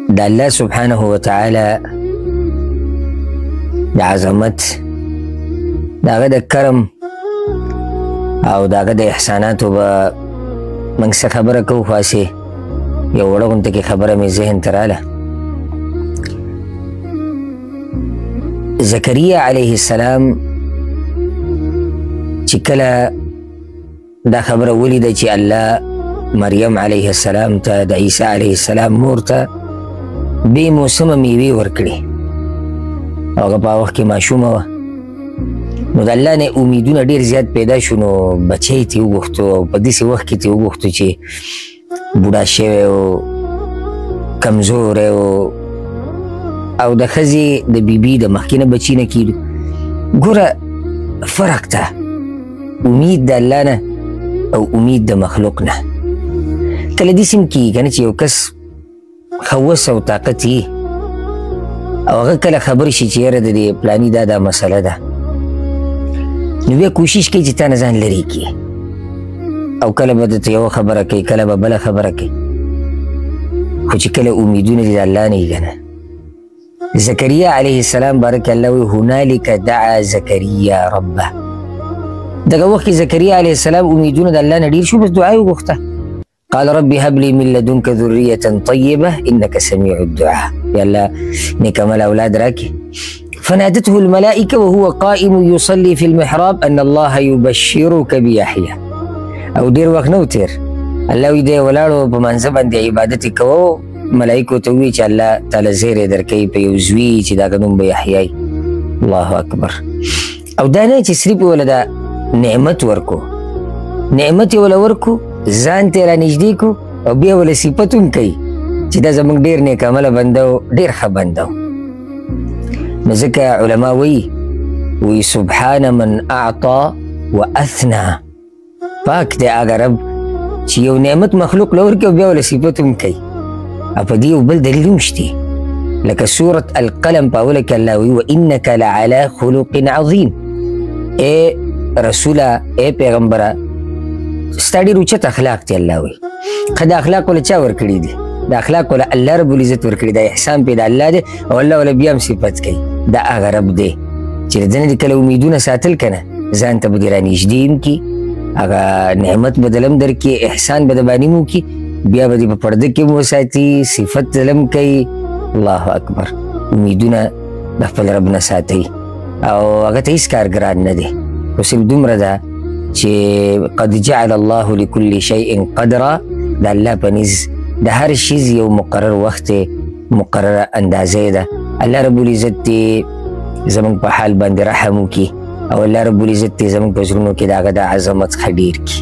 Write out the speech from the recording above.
د الله سبحانه وتعالى د عظمت داغه د کرم او داغه د احساناتو به موږ څه خبره کوو خو هسې یو وړه غونته کې خبره مې ذهن ته راله. زکریا علیه السلام چې کله دا خبره ولیده چې الله مریم علیه السلام ته د عیسی علیه السلام مور ته بې موسمه میوې ورکړې او هغه په هغه وخت کې ماشومه وه، نو د الله نه امیدونه ډېر زیات پیدا شو، نو بچی یې ترې وغوښتو او په داسې وخت کې ترې وغوښتو چې بوډا شوی و، کمزوری و او د ښځې د بیبي د مخکې نه بچي نه کېدو. ګوره فرق ته امید د الله نه او امید د مخلوق نه. کله داسې هم کېږي که نه چې یو کس ښه وس او طاقت یې او هغه کله خبر شي چې یاره د دې پلاني دا مسله ده، نو بیا کوشش کوي چې تا نه ځان لرې کړي او کله به درته یوه خبره کوي، کله به بله خبره کوي، خو چې کله امیدونه دي د الله نه یې که نه. زکریا علیه السلام بارک الله وی هنالک دعا زکریا ربه. دغه وخت کې زکریا علیه السلام امیدونه د الله نه ډېر شو، بس دعا یې وغوښته. قال رب هب لي من لدنك ذرية طيبة إنك سميع الدعاء. يا الله نكمل أولاد راكي. فنادته الملائكة وهو قائم يصلي في المحراب أن الله يبشرك بيحيى. أو دير وقت نوتر الله يدي ولارو بمنزبا دي عبادتك و ملائكة توي چې الله تعالی زیر درکوي په یو زوی چې د هغه نوم به یحیی. الله اکبر. او دا نه چې صرف ولا دا نعمت ورکو، نعمت یې ولا ورکو ځان ته رانږدې کو او بیا ولا صفت هم کوي چې دا زموږ ډېر نیک عمله بنده و، ډېر ښه بنده و. نو ځکه علما وی سبحان من اعطا و اثنا. پاک دی هغه رب چې یو نعمت مخلوق له ورکوي او بیا ولا صفت هم کوي. او په دې یو بل دلیل هم شته لکه سورة القلم په اوله کې الله وی وانک لعلی خلق عظیم. ای رسوله، ای پیغمبره، ستا ډېر اوچت اخلاق دي. الله وی ښه دا اخلاق وله چا ورکړي دي؟ دا اخلاق وله الله رب العزت ورکړي، دا احسان پې د الله دی او الله وله بیا هم صفت کوي. دا هغه رب دی چې د ده نه دې کله امیدونه ساتل که نه ځان ته به دې رانږدې هم کړي، هغه نعمت به دله هم درکړي، احسان به د باندې هم وکړي، بیا به دې په پرده کې هم وساتي، صفت دله هم کوي. الله اکبر. امیدونه د خپل رب نه ساتئ او هغه ته هېڅ کارګران نه دی، خو صرف دومره ده چې قد جعل الله لكل شيء قدرا. د الله په نیز د هر شیز یو مقرر وخت مقرره اندازې ده. الله رب العزت دې زموږ په حال باندې رحم وکړي او الله رب العزت دې زموږ په زړونو کې د هغه د عظمت څخه ډېر کړي.